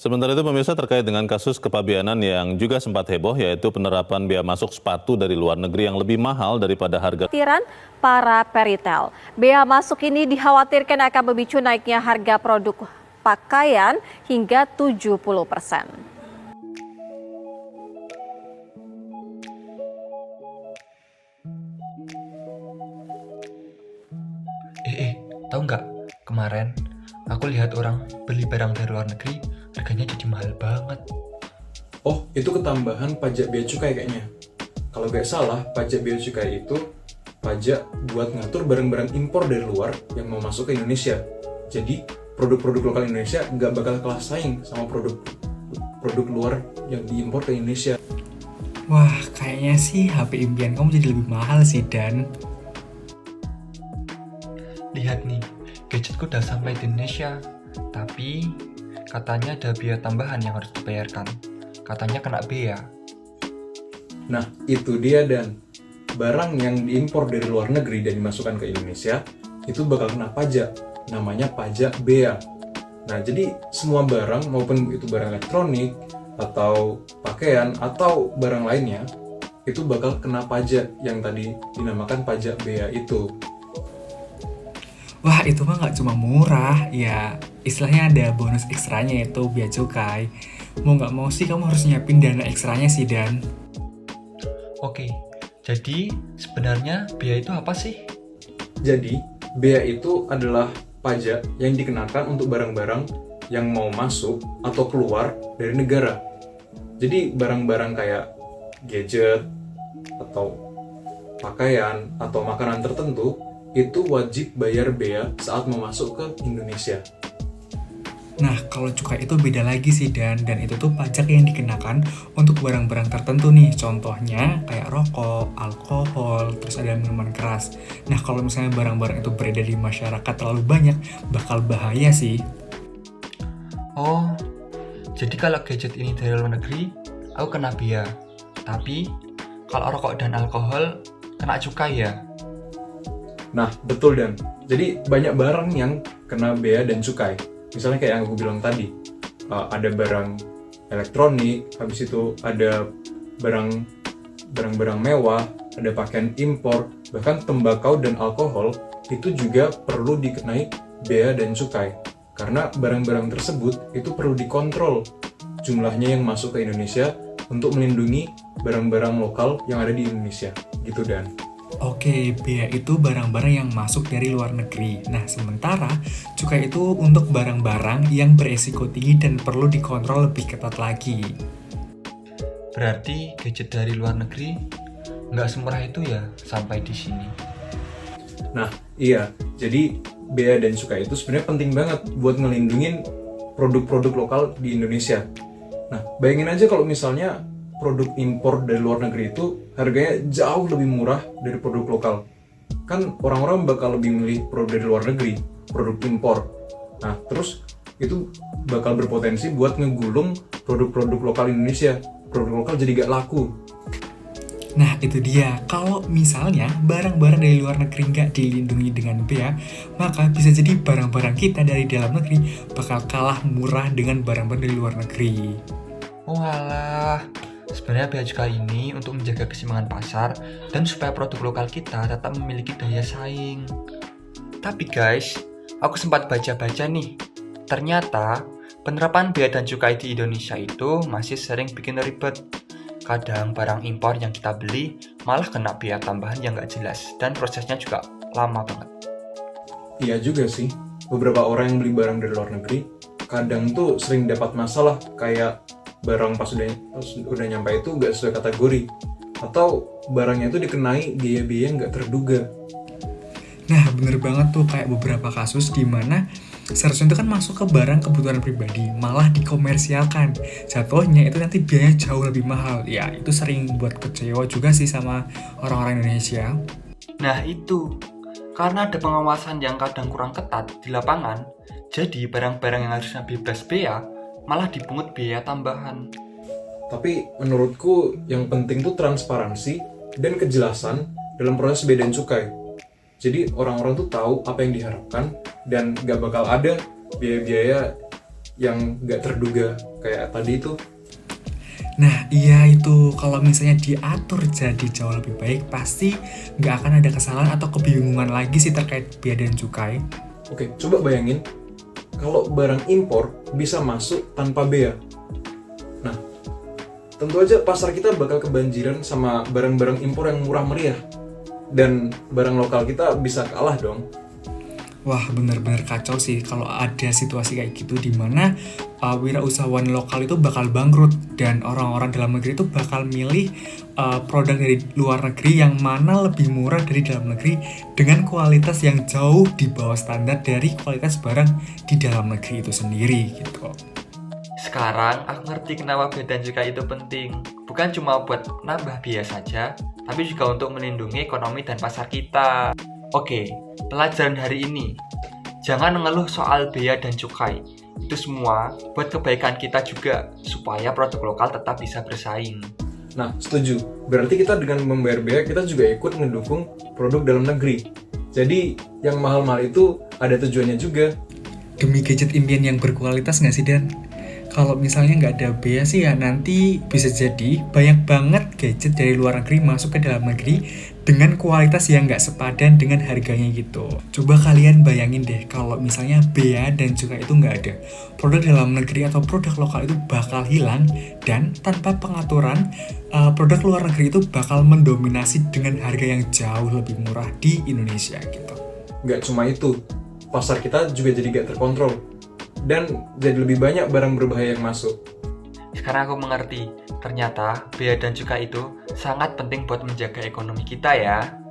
Sementara itu pemirsa, terkait dengan kasus kepabeanan yang juga sempat heboh, yaitu penerapan bea masuk sepatu dari luar negeri yang lebih mahal daripada harga. Para peritel, bea masuk ini dikhawatirkan akan memicu naiknya harga produk pakaian hingga 70%. Tahu nggak? Kemarin aku lihat orang beli barang dari luar negeri, harganya jadi mahal banget. Oh, itu ketambahan pajak bea cukai kayaknya. Kalau nggak salah, pajak bea cukai itu pajak buat ngatur barang-barang impor dari luar yang mau masuk ke Indonesia. Jadi, produk-produk lokal Indonesia nggak bakal kalah saing sama produk luar yang diimpor ke Indonesia. Wah, kayaknya sih HP impian kamu jadi lebih mahal sih, Dan. Lihat nih, gadgetku udah sampai di Indonesia, tapi katanya ada biaya tambahan yang harus dibayarkan. Katanya kena bea. Nah, itu dia, Dan. Barang yang diimpor dari luar negeri dan dimasukkan ke Indonesia, itu bakal kena pajak. Namanya pajak bea. Nah, jadi semua barang, maupun itu barang elektronik, atau pakaian, atau barang lainnya, itu bakal kena pajak yang tadi dinamakan pajak bea itu. Wah, itu mah nggak cuma murah, ya istilahnya ada bonus ekstranya yaitu bea cukai. Mau nggak mau sih kamu harus nyiapin dana ekstranya sih, Dan. Oke, jadi sebenarnya bea itu apa sih? Jadi, bea itu adalah pajak yang dikenakan untuk barang-barang yang mau masuk atau keluar dari negara. Jadi, barang-barang kayak gadget, atau pakaian, atau makanan tertentu, itu wajib bayar bea saat mau masuk ke Indonesia. Nah, kalau cukai itu beda lagi sih, Dan itu tuh pajak yang dikenakan untuk barang-barang tertentu nih. Contohnya kayak rokok, alkohol, terus ada minuman keras. Nah, kalau misalnya barang-barang itu beredar di masyarakat terlalu banyak, bakal bahaya sih. Oh, jadi kalau gadget ini dari luar negeri, aku kena bea. Tapi kalau rokok dan alkohol kena cukai ya? Nah, betul, Dan. Jadi, banyak barang yang kena bea dan cukai. Misalnya kayak yang aku bilang tadi, ada barang elektronik, habis itu ada barang-barang mewah, ada pakaian impor, bahkan tembakau dan alkohol, itu juga perlu dikenai bea dan cukai. Karena barang-barang tersebut itu perlu dikontrol jumlahnya yang masuk ke Indonesia untuk melindungi barang-barang lokal yang ada di Indonesia. Gitu, Dan. Oke, bea itu barang-barang yang masuk dari luar negeri. Nah, sementara cukai itu untuk barang-barang yang beresiko tinggi dan perlu dikontrol lebih ketat lagi. Berarti gadget dari luar negeri nggak semurah itu ya sampai di sini. Nah, iya. Jadi, bea dan cukai itu sebenarnya penting banget buat ngelindungin produk-produk lokal di Indonesia. Nah, bayangin aja kalau misalnya produk impor dari luar negeri itu harganya jauh lebih murah dari produk lokal. Kan orang-orang bakal lebih milih produk dari luar negeri, produk impor. Nah, terus itu bakal berpotensi buat ngegulung produk-produk lokal Indonesia. Produk lokal jadi gak laku. Nah, itu dia. Kalau misalnya barang-barang dari luar negeri nggak dilindungi dengan bea, maka bisa jadi barang-barang kita dari dalam negeri bakal kalah murah dengan barang-barang dari luar negeri. Walah, sebenarnya bea cukai ini untuk menjaga keseimbangan pasar dan supaya produk lokal kita tetap memiliki daya saing. Tapi guys, aku sempat baca-baca nih, ternyata penerapan bea dan cukai di Indonesia itu masih sering bikin ribet. Kadang barang impor yang kita beli malah kena bea tambahan yang nggak jelas dan prosesnya juga lama banget. Iya juga sih, beberapa orang yang beli barang dari luar negeri kadang tuh sering dapat masalah kayak barang pas udah nyampe itu nggak sesuai kategori, atau barangnya itu dikenai biaya-biaya nggak terduga. Nah, bener banget tuh kayak beberapa kasus di mana seharusnya itu kan masuk ke barang kebutuhan pribadi, malah dikomersialkan. Jatuhnya itu nanti biayanya jauh lebih mahal. Ya, itu sering buat kecewa juga sih sama orang-orang Indonesia. Nah itu, karena ada pengawasan yang kadang kurang ketat di lapangan, jadi barang-barang yang harusnya bebas bea malah dipungut biaya tambahan. Tapi menurutku yang penting tuh transparansi dan kejelasan dalam proses bea dan cukai. Jadi orang-orang tuh tahu apa yang diharapkan dan gak bakal ada biaya-biaya yang nggak terduga kayak tadi itu. Nah iya itu, kalau misalnya diatur jadi jauh lebih baik, pasti nggak akan ada kesalahan atau kebingungan lagi sih terkait bea dan cukai. Oke, coba bayangin kalau barang impor bisa masuk tanpa bea. Nah, tentu aja pasar kita bakal kebanjiran sama barang-barang impor yang murah meriah. Dan barang lokal kita bisa kalah dong. Wah bener-bener kacau sih kalau ada situasi kayak gitu, dimana wirausahawan lokal itu bakal bangkrut dan orang-orang dalam negeri itu bakal milih produk dari luar negeri yang mana lebih murah dari dalam negeri dengan kualitas yang jauh di bawah standar dari kualitas barang di dalam negeri itu sendiri gitu. Sekarang aku ngerti kenapa bea dan cukai itu penting. Bukan cuma buat nambah biaya saja, tapi juga untuk melindungi ekonomi dan pasar kita. Oke, pelajaran hari ini. Jangan mengeluh soal bea dan cukai. Itu semua buat kebaikan kita juga, supaya produk lokal tetap bisa bersaing. Nah, setuju. Berarti kita dengan membayar bea, kita juga ikut mendukung produk dalam negeri. Jadi, yang mahal-mahal itu ada tujuannya juga. Demi gadget impian yang berkualitas nggak sih Dan? Kalau misalnya nggak ada bea sih ya nanti bisa jadi banyak banget gadget dari luar negeri masuk ke dalam negeri dengan kualitas yang nggak sepadan dengan harganya gitu. Coba kalian bayangin deh kalau misalnya bea dan cukai itu nggak ada. Produk dalam negeri atau produk lokal itu bakal hilang dan tanpa pengaturan produk luar negeri itu bakal mendominasi dengan harga yang jauh lebih murah di Indonesia gitu. Nggak cuma itu, pasar kita juga jadi nggak terkontrol. Dan jadi lebih banyak barang berbahaya yang masuk. Sekarang aku mengerti, ternyata bea dan cukai itu sangat penting buat menjaga ekonomi kita ya.